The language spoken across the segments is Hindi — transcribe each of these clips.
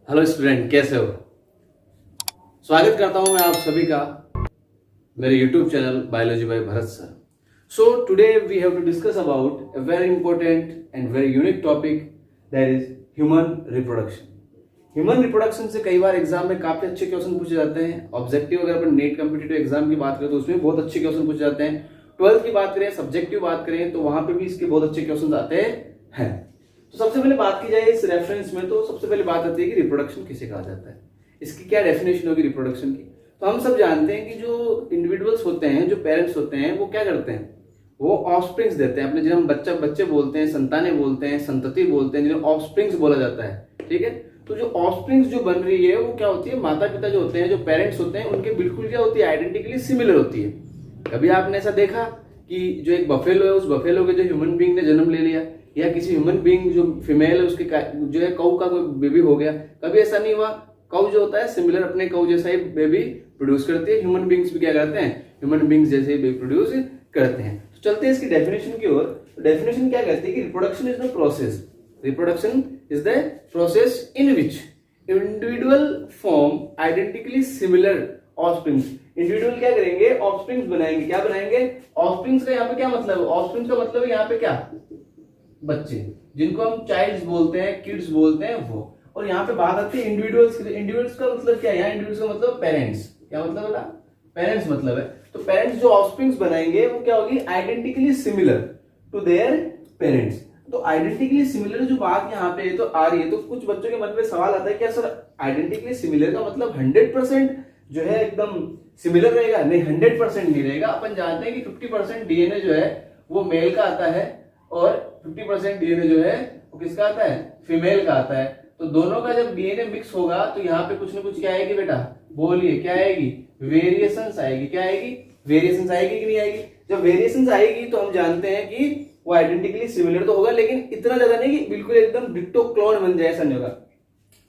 हेलो स्टूडेंट, कैसे हो? स्वागत करता हूं मैं आप सभी का मेरे YouTube channel biology by Bharat sir. So today we have to discuss about a very important and very unique topic, that is human reproduction. Human reproduction से कई बार एग्जाम में काफी अच्छे क्वेश्चन पूछे जाते हैं। ऑब्जेक्टिव अगर अपन नेट कॉम्पिटिटिव एग्जाम की बात करें तो उसमें बहुत अच्छे क्वेश्चन पूछे जाते हैं। 12th की बात करें, सब्जेक्टिव बात करें तो वहां पे भी इसके बहुत अच्छे क्वेश्चन आते हैं। तो सबसे पहले बात की जाए इस रेफरेंस में, तो सबसे पहले बात आती है कि रिप्रोडक्शन किसे कहा जाता है, इसकी क्या डेफिनेशन होगी रिप्रोडक्शन की। तो हम सब जानते हैं कि जो इंडिविजुअल्स होते हैं, जो पेरेंट्स होते हैं, वो क्या करते हैं, वो ऑफस्प्रिंग्स देते हैं अपने, जिन्हें हम बच्चे बोलते हैं, संतानें बोलते हैं, संतति बोलते हैं, जिन्हें ऑफस्प्रिंग्स बोला जाता है। ठीक है, तो जो ऑफस्प्रिंग्स जो बन रही है वो क्या होती है, माता पिता जो होते हैं, जो पेरेंट्स होते हैं, उनके बिल्कुल क्या होती है, आइडेंटिकली सिमिलर होती है। कभी आपने ऐसा देखा कि जो एक बफेलो है, उस बफेलो के जो ह्यूमन बीइंग ने जन्म ले लिया, या किसी ह्यूमन बीइंग जो फीमेल है उसके जो है कऊ का कोई बेबी हो गया, कभी ऐसा नहीं हुआ। कऊ जो होता है सिमिलर अपने कऊ जैसा ही बेबी प्रोड्यूस करती है। ह्यूमन बीइंग्स भी क्या करते हैं, ह्यूमन बीइंग्स जैसे ही बेबी प्रोड्यूस करते हैं। तो चलते हैं इसकी डेफिनेशन की ओर। डेफिनेशन क्या कहती है कि reproduction is the process, reproduction is the process in which individual form identically similar offsprings. Individual क्या करेंगे, ऑफस्प्रिंग्स बनाएंगे। क्या बनाएंगे, ऑफस्प्रिंग्स का यहाँ पे क्या मतलब है, ऑफस्प्रिंग्स का मतलब है यहाँ पे क्या, बच्चे, जिनको हम चाइल्ड्स बोलते हैं, किड्स बोलते हैं वो। और यहाँ पे बात आती है इंडिविजुअल्स की। इंडिविजुअल्स का मतलब क्या है, यहाँ इंडिविजुअल्स का मतलब पेरेंट्स। क्या मतलब है, पेरेंट्स मतलब है। तो पेरेंट्स जो ऑफस्प्रिंग्स बनाएंगे वो क्या होगी, identically similar to their parents. तो आइडेंटिकली सिमिलर जो बात यहाँ पे तो आ रही है, तो कुछ बच्चों के मन में सवाल आता है क्या सर आइडेंटिकली सिमिलर का मतलब 100% जो है एकदम सिमिलर रहेगा? नहीं, 100% नहीं रहेगा। अपन जानते हैं कि 50% डीएनए जो है वो मेल का आता है और 50% डीएनए जो है वो किसका आता है, फीमेल का आता है। तो दोनों का जब डीएनए मिक्स होगा तो यहाँ पे कुछ ना कुछ क्या आएगी बेटा, बोलिए क्या आएगी, वेरिएशंस आएगी। क्या आएगी, वेरिएशंस आएगी कि नहीं आएगी? जब वेरिएशंस आएगी तो हम जानते हैं कि वो आइडेंटिकली सिमिलर तो होगा, लेकिन इतना ज्यादा नहीं कि बिल्कुल एकदम डिट्टो क्लोन बन जाए, ऐसा नहीं होगा।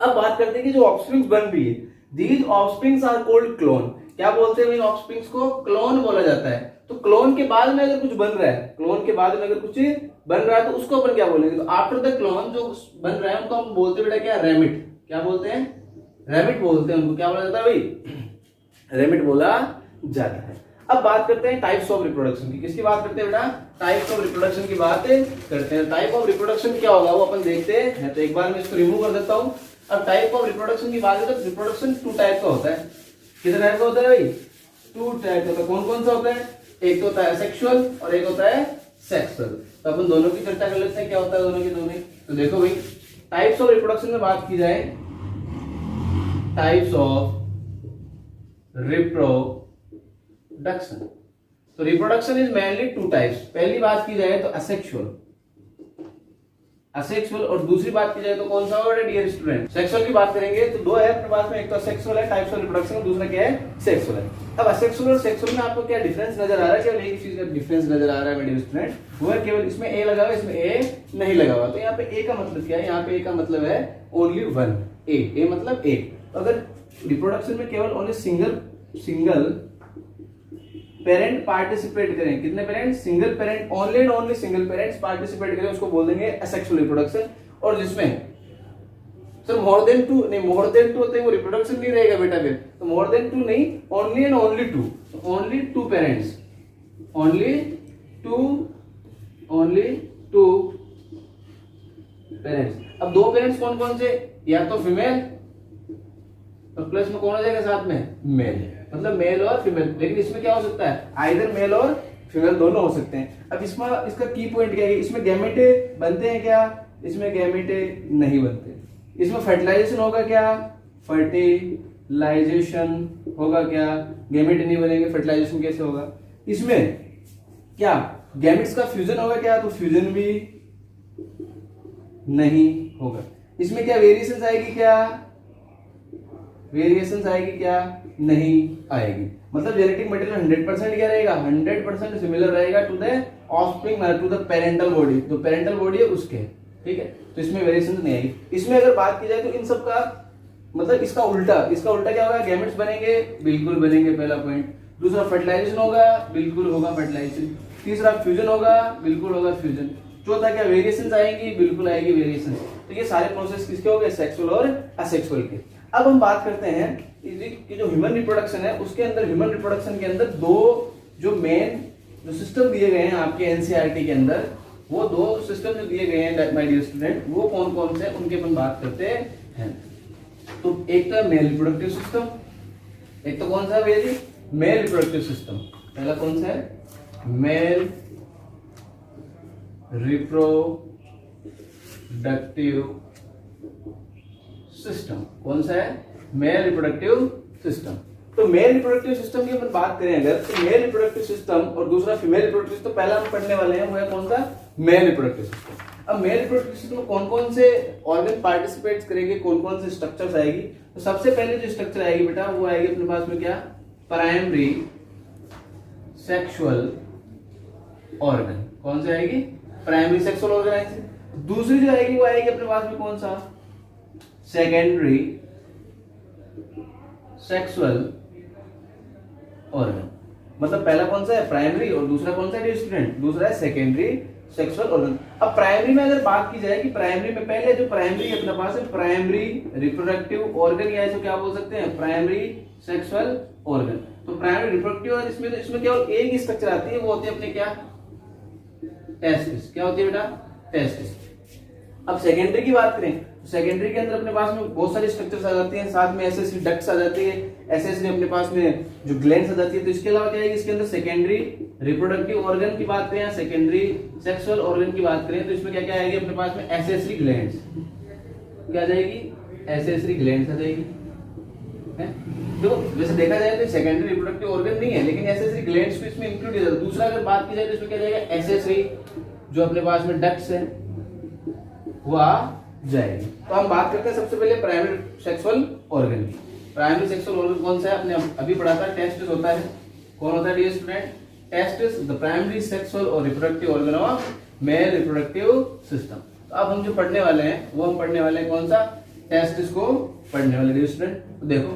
अब बात करते हैं कि जो ऑफस्प्रिंग्स बन रही है, these offsprings are called clone. क्या बोलते हैं इन ऑफस्प्रिंग्स को, क्लोन बोला जाता है। तो क्लोन के बाद में अगर कुछ बन रहा है, क्लोन के बाद में अगर कुछ बन रहा है तो उसको अपन क्या बोलेंगे, तो आफ्टर द क्लोन जो बन रहा है उनको हम बोलते हैं बेटा क्या, रेमिट। क्या बोलते हैं, रेमिट बोलते हैं उनको। क्या बोला जाता है भाई, रेमिट बोला जाता है। अब बात करते हैं टाइप्स ऑफ रिप्रोडक्शन की। किसकी बात करते हैं बेटा, टाइप्स ऑफ रिप्रोडक्शन की बात करते हैं। टाइप ऑफ रिप्रोडक्शन क्या होगा वो अपन देखते हैं। तो एक बार मैं इसको रिमूव कर देता हूं। अब टाइप ऑफ रिप्रोडक्शन की बात करें तो रिप्रोडक्शन 2 टाइप का होता है। कितने टाइप का होता है भाई, 2 टाइप का होता है। कौन कौन सा होता है, एक तो होता है सेक्सुअल और एक होता है सेक्सुअल। तो अपन दोनों की चर्चा कर लेते हैं, क्या होता है दोनों की दोनों। तो देखो भाई, टाइप्स ऑफ रिप्रोडक्शन में बात की जाए, टाइप्स ऑफ रिप्रोडक्शन, तो रिप्रोडक्शन इज मेनली 2 टाइप्स। पहली बात की जाए तो असेक्सुअल, असेक्सुअल, और दूसरी बात की जाए तो कौन सा होगा डियर स्टूडेंट, सेक्सुअल की बात करेंगे। तो 2 है अपने पास में, एक तो असेक्सुअल है टाइप्स ऑफ रिप्रोडक्शन और दूसरा क्या है, सेक्सुअल है। अब असेक्सुअल और सेक्सुअल में आपको क्या डिफरेंस नजर आ रहा है, केवल एक चीज का डिफरेंस नजर आ रहा है डियर स्टूडेंट, वो है केवल इसमें ए लगा हुआ, इसमें ए नहीं लगा हुआ। तो यहाँ पे ए का मतलब क्या है, यहाँ पे ए का मतलब है ओनली 1, ए मतलब एक। अगर रिप्रोडक्शन में केवल ओनली सिंगल पेरेंट पार्टिसिपेट करें, कितने parent, single parent, only and only single parents participate करें, उसको बोल देंगे असेक्सुअल रिप्रोडक्शन। और जिसमें सर मोर देन 2 नहीं, मोर देन 2 होते हैं वो रिप्रोडक्शन नहीं रहेगा बेटा फिर। तो मोर देन 2 नहीं, only and only 2, only 2 parents, only 2 parents. अब 2 पेरेंट्स कौन कौन से, या तो फीमेल और प्लस में कौन हो जाएगा साथ में, मेल, मतलब मेल और फीमेल। लेकिन इसमें क्या हो सकता है, आइदर मेल और फीमेल दोनों हो सकते हैं। अब इसमें इसका की पॉइंट क्या है, इसमें गैमेटे बनते हैं क्या, इसमें गैमेटे नहीं बनते। इसमें फर्टिलाइजेशन होगा क्या, फर्टिलाइजेशन होगा क्या, गैमेट नहीं बनेंगे, फर्टिलाइजेशन कैसे होगा। इसमें क्या गैमेट्स का फ्यूजन होगा क्या, तो फ्यूजन भी नहीं होगा। इसमें क्या वेरिएशंस आएगी क्या, वेरिएशंस आएगी क्या, नहीं आएगी। मतलब जेनेटिक मटेरियल 100% क्या रहेगा, 100% सिमिलर रहेगा to the offspring, to the parental body, जो पेरेंटल बॉडी है उसके। ठीक है, तो इसमें वेरिएशन नहीं आएगी। इसमें अगर बात की जाए तो इन सब का मतलब इसका उल्टा क्या होगा, गैमेट्स बनेंगे, बिल्कुल बनेंगे, पहला पॉइंट। दूसरा फर्टिलाइजेशन होगा, बिल्कुल होगा फर्टिलाइजेशन। तीसरा फ्यूजन होगा, बिल्कुल होगा फ्यूजन। चौथा क्या वेरिएशंस आएंगी, बिल्कुल आएगी वेरिएशंस। तो ये सारे प्रोसेस किसके हो गए, सेक्सुअल और असेक्सुअल के। अब हम बात करते हैं कि जो ह्यूमन रिप्रोडक्शन है उसके अंदर, ह्यूमन रिप्रोडक्शन के अंदर दो जो मेन जो सिस्टम दिए गए हैं आपके एनसीईआरटी के अंदर, वो दो सिस्टम जो दिए गए हैं माय डियर स्टूडेंट, वो कौन कौन से उनके अपन बात करते हैं। तो एक तो मेल रिप्रोडक्टिव सिस्टम, एक तो कौन सा है मेल रिप्रोडक्टिव सिस्टम। पहला कौन सा है, मेल रिप्रोडक्टिव सिस्टम। कौन सा है, मेल रिप्रोडक्टिव सिस्टम। तो मेल रिप्रोडक्टिव सिस्टम की अपन बात करें अगर, तो मेल रिप्रोडक्टिव सिस्टम और दूसरा फीमेल रिप्रोडक्टिव सिस्टम, पहला हम पढ़ने वाले हैं वो है कौन सा, मेल रिप्रोडक्टिव सिस्टम। अब मेल रिप्रोडक्टिव सिस्टम में कौन कौन से ऑर्गन पार्टिसिपेट करेंगे, कौन कौन से स्ट्रक्चर्स आएगी। तो सबसे पहले जो स्ट्रक्चर आएगी बेटा वो आएगी अपने पास में क्या, प्राइमरी सेक्सुअल ऑर्गन। कौन सी आएगी, प्राइमरी सेक्सुअल ऑर्गन आएगी। दूसरी जो आएगी वो आएगी अपने पास में कौन सा, सेकेंडरी सेक्सुअल ऑर्गन। मतलब पहला कौन सा है, प्राइमरी, और दूसरा कौन सा है स्टूडेंट, दूसरा है सेकेंडरी सेक्सुअल ऑर्गन। अब प्राइमरी में अगर बात की जाए कि प्राइमरी में पहले जो प्राइमरी अपने पास है प्राइमरी रिप्रोडक्टिव ऑर्गन, या इसको क्या बोल सकते हैं, प्राइमरी सेक्सुअल ऑर्गन। तो प्राइमरी रिप्रोडक्टिव और इसमें केवल एक ही स्ट्रक्चर आती है, वो होती है अपने क्या, टेस्टिस। क्या होती है बेटा, टेस्टिस। अब सेकेंडरी की बात करें तो सेकेंडरी के अंदर अपने पास में बहुत सारी स्ट्रक्चर्स आ जाती हैं, साथ में एसेसरी डक्ट्स आ जाती है, एसेसरी अपने पास में जो ग्लैंड्स आ जाती है। तो इसके अलावा क्या है, इसके अंदर सेकेंडरी रिप्रोडक्टिव ऑर्गन की बात करें, सेकेंडरी सेक्सुअल ऑर्गन की बात करें, तो इसमें क्या क्या आएगी अपने पास में, एसेसरी ग्लैंड्स। क्या आ जाएगी, एसेसरी ग्लैंड्स आ जाएगी। तो वैसे देखा जाए तो सेकेंडरी रिप्रोडक्टिव ऑर्गन नहीं है, लेकिन एसेसरी ग्लैंड्स भी इसमें इंक्लूड है। दूसरा अगर बात की जाए तो इसमें क्या जाएगा, एसेसरी जो अपने पास में डक्ट्स है वो आ जाएगी। तो हम बात करते हैं सबसे पहले प्राइमरी सेक्सुअल ऑर्गन की। प्राइमरी सेक्सुअल ऑर्गन कौन सा है, आपने अभी पढ़ा था, टेस्टिस होता है। कौन होता है dear student, testis, the primary sexual और reproductive organ of male reproductive system. तो अब हम जो पढ़ने वाले हैं वो हम पढ़ने वाले हैं कौन सा, टेस्टिस को पढ़ने वाले डियर स्टूडेंट। तो देखो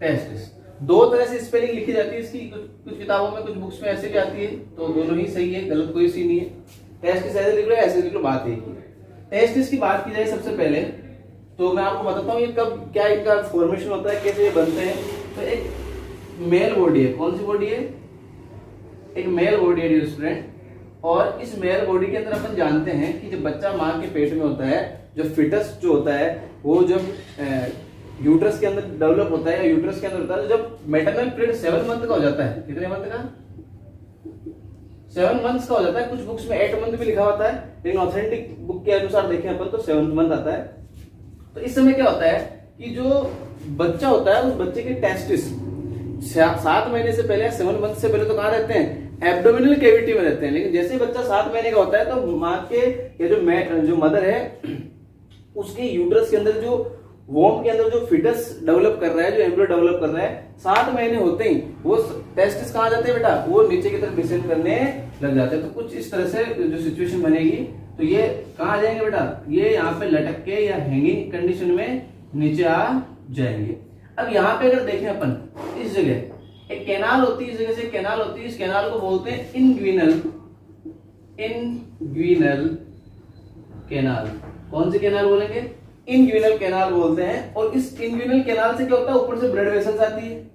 टेस्टिस दो तरह से स्पेलिंग लिखी जाती है इसकी, कुछ किताबों में, कुछ बुक्स में ऐसे भी आती है, तो दोनों ही सही है, गलत कोई सी नहीं है। टेस्टिस ऐसे लिख लो ऐसे लिख लो, बात एक ही है। टेस्टिस की बात की जाए सबसे पहले तो मैं आपको बताता हूँ ये कब क्या इनका फॉर्मेशन होता है, कैसे ये बनते हैं। तो एक मेल बॉडी है, कौन सी बॉडी है, एक मेल बॉडी है डियर स्टूडेंट। और इस मेल बॉडी के अंदर अपन जानते हैं कि जब बच्चा माँ के पेट में होता है, जो फिटस जो होता है वो जब यूट्रस के अंदर डेवलप होता है या यूट्रस के अंदर होता है, तो जब मैटरनल पीरियड 7 मंथ का हो जाता है, कितने मंथ का, 7 मंथ्स का हो जाता है। कुछ बुक्स में 8 मंथ भी लिखा होता है, लेकिन ऑथेंटिक बुक के अनुसार देखें अपन तो 7th मंथ आता है। तो इस समय क्या होता है कि जो बच्चा होता है उस बच्चे के टेस्टिस 7 महीने से पहले, 7 मंथ से पहले तो कहाँ रहते हैं, एब्डोमिनल कैविटी में रहते हैं। लेकिन जैसे ही बच्चा 7 महीने का होता है तो माँ के या जो मदर है उसके यूट्रस के अंदर जो वोम के अंदर जो फिटस डेवलप कर रहा है, जो एम्ब्रियो डेवलप कर रहा है, 7 महीने होते ही वो टेस्टिस कहाँ जाते हैं बेटा, वो नीचे की तरफ डिसेंड करने लग जाते हैं। तो कुछ इस तरह से जो सिचुएशन बनेगी, तो ये कहाँ आ जाएंगे बेटा, ये यहाँ पे लटक के या हैंगिंग कंडीशन में नीचे आ जाएंगे। अब यहाँ पे अगर देखें अपन, इस जगह एक कैनाल होती है, इस जगह से कैनाल होती है, इस कैनाल को बोलते हैं इनग्विनल कैनाल। कौन सी कैनाल बोलेंगे, इनग्विनल कैनाल बोलते हैं। और इस इनग्विनल कैनाल से क्या होता है, ऊपर से ब्लड वेसल्स आती है,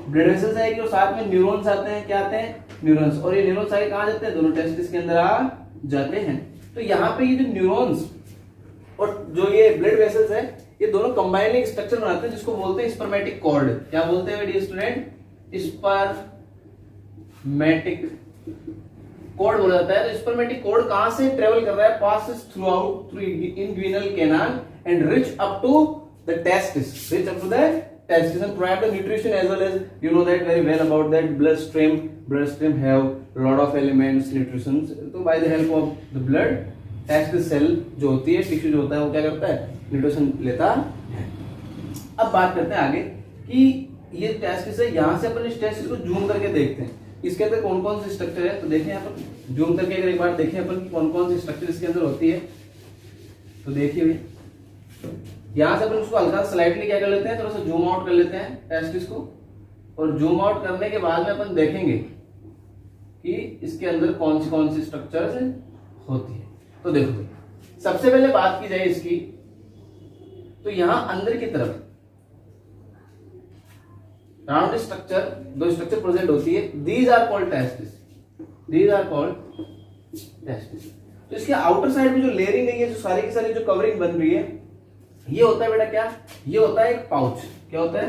ब्लड वेसल्स आएगी और साथ में न्यूरॉन्स आते हैं। क्या आते हैं, न्यूरॉन्स। और ये न्यूरॉन्स आगे कहाँ जाते हैं, दोनों टेस्टिस के अंदर आ जाते हैं। तो यहाँ पे ये जो न्यूरॉन्स और जो ये ब्लड वेसल्स है, ये दोनों कंबाइनिंग स्ट्रक्चर बनाते हैं, जिसको बोलते हैं स्पर्मेटिक कॉर्ड। क्या बोलते हैं डियर स्टूडेंट, स्पर्मेटिक कॉर्ड बोला जाता है। तो स्पर्मेटिक कॉर्ड कहां से ट्रेवल कर रहा है, passes through inguinal canal and reach up to the testis, and provide the nutrition, as well as you know that very well about that bloodstream have lot of elements, nutrition. तो by the help of the blood, testis cell जो होती है, टिश्यू जो होता है, वो क्या करता है, न्यूट्रिशन लेता है। अब बात करते हैं आगे कि ये टेस्टिस है, यहाँ से अपन इस टेस्टिस को जूम करके देखते हैं इसके अंदर कौन कौन सी स्ट्रक्चर है। तो देखें यहाँ पर जूम करके अगर एक बार देखें अपन कौन कौन सी स्ट्रक्चर इसके अंदर होती है, तो देखिए यहां से अपन उसको हल्का स्लाइडली क्या कर लेते हैं, थोड़ा सा जूम आउट कर लेते हैं टेस्टिस को। और जूम आउट करने के बाद में अपन देखेंगे कि इसके अंदर कौन सी स्ट्रक्चर्स होती है। तो देखो भाई, सबसे पहले बात की जाए इसकी, तो यहां अंदर की तरफ राउंड स्ट्रक्चर, दो स्ट्रक्चर प्रेजेंट होती है, these are called testis, these are called testis. तो इसके आउटर साइड में जो लेयरिंग है, जो सारी की सारी जो कवरिंग बन रही है, ये होता है बेटा क्या, ये होता है एक पाउच। क्या होता है,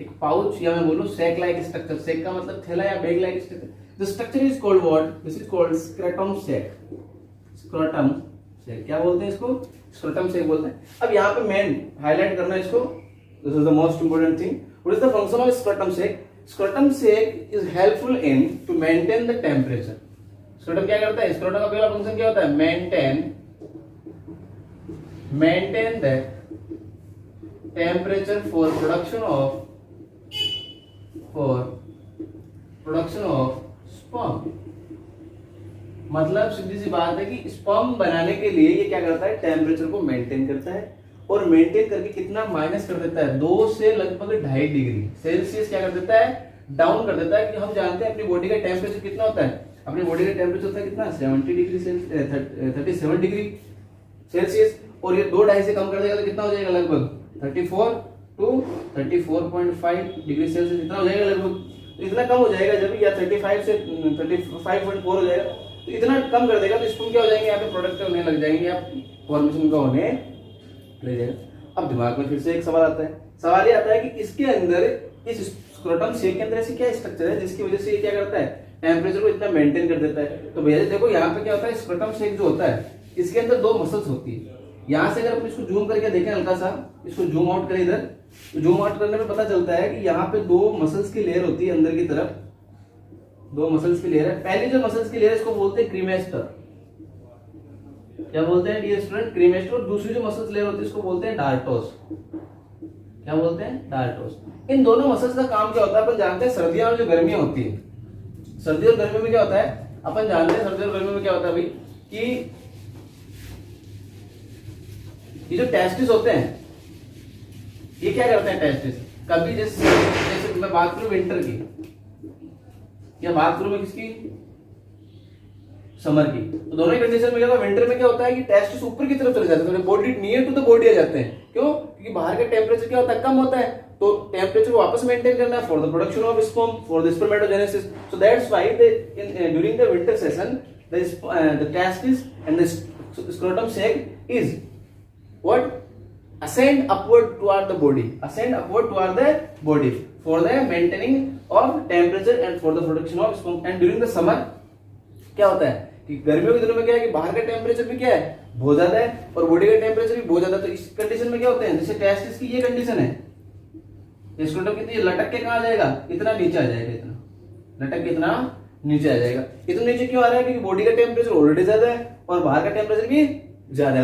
एक पाउच, या मैं बोलूं सैक लाइक स्ट्रक्चर। सैक का मतलब थैला या bag like structure. The structure is called what, this is called scrotum sac. Scrotum sac क्या बोलते हैं इसको, स्क्रैटम सैक बोलते हैं। अब यहाँ पे मेन हाईलाइट करना है इसको, this is the most important thing. What is the function of scrotum sac? Scrotum sac is helpful in to maintain the temperature. Scrotum क्या करता है, स्क्रैटम का पहला फंक्शन क्या होता है, maintain the temperature for production of sperm. मतलब सीधी सी बात है कि स्पर्म बनाने के लिए ये क्या करता है, टेम्परेचर को मेंटेन करता है, और मेंटेन करके कितना माइनस कर देता है, 2 से लगभग 2.5 डिग्री सेल्सियस क्या कर देता है, डाउन कर देता है। कि हम जानते हैं अपनी बॉडी का टेम्परेचर कितना होता है, अपनी बॉडी का टेम्परेचर होता है कितना, 70 डिग्री सेल्सियस, 37 डिग्री सेल्सियस, और ये 2-2.5 से कम कर देगा तो कितना हो जाएगा, लगभग 34 to 34.5 डिग्री सेल्सियस, इतना हो जाएगा लगभग। तो इतना कम हो जाएगा जब, या 35 से 35.4 हो जाएगा, तो इतना कम कर देगा तो स्पर्म क्या हो जाएंगे, यहाँ पे प्रोडक्ट होने लग जाएंगे, या फॉर्मेशन का होने लग जाएगा। अब दिमाग में फिर से एक सवाल आता है, सवाल ये आता है कि इसके अंदर, इस स्क्रैटम सैक के अंदर ऐसी क्या स्ट्रक्चर है जिसकी वजह से ये क्या करता है, टेम्परेचर को इतना मेंटेन कर देता है। तो भैया देखो यहाँ पे क्या होता है, स्क्रैटम सैक जो होता है इसके अंदर 2 मसल्स होती है। यहाँ से अगर अपन इसको जूम करके देखें हल्का सा, इसको जूम आउट करें इधर, तो जूम आउट करने में पता चलता है कि यहाँ पे 2 मसल्स की लेयर होती है अंदर की तरफ, 2 मसल्स की लेयर है। पहली जो मसल्स की लेयर इसको बोलते हैं क्रीमेस्टर। क्या बोलते हैं डियर स्टूडेंट, क्रीमेस्टर। और दूसरी जो मसल्स लेयर होती है इसको बोलते हैं डार्टोस। क्या बोलते हैं, डार्टोस। इन दोनों मसल्स का काम क्या होता है, अपन जानते हैं सर्दियों और जो गर्मियां होती है, सर्दी और गर्मी में क्या होता है, अपन जानते हैं सर्दी और गर्मी में क्या होता है भाई, कि ये जो टेस्टिस होते हैं, ये क्या करते हैं टेस्टिस, कभी जैसे मैं बात करूं विंटर की, या बात करूं मैं किसकी, समर की, तो दोनों ही कंडीशन में क्या होता है, विंटर में क्या होता है कि टेस्टिस ऊपर की तरफ चले जाते हैं, body near to the body आ जाते हैं। क्यों, क्योंकि बाहर का टेम्परेचर क्या होता है, कम होता है, तो टेम्परेचर को वापस मेंटेन करना है for the production of sperm, for the spermatogenesis. So that's why during the winter session the testis and the scrotum sac is what, ascend upward toward the body, ascend upward toward the body for the maintaining of temperature and for the production of sperm. And during the summer क्या होता है कि गर्मियों के दिनों में क्या है कि बाहर का टेम्परेचर भी क्या है, बहुत ज्यादा है, और बॉडी का टेम्परेचर भी बहुत ज्यादा। तो इस कंडीशन में क्या होते हैं, जैसे टेस्टिस की ये कंडीशन है, स्क्रोटम कितनी लटक के कहाँ आ जाएगा, इतना नीचे आ जाएगा, इतना लटक के इतना नीचे आ जाएगा। इतना नीचे क्यों आ रहा है, क्योंकि बॉडी का टेम्परेचर ऑलरेडी ज्यादा है और बाहर का टेम्परेचर भी ज्यादा है।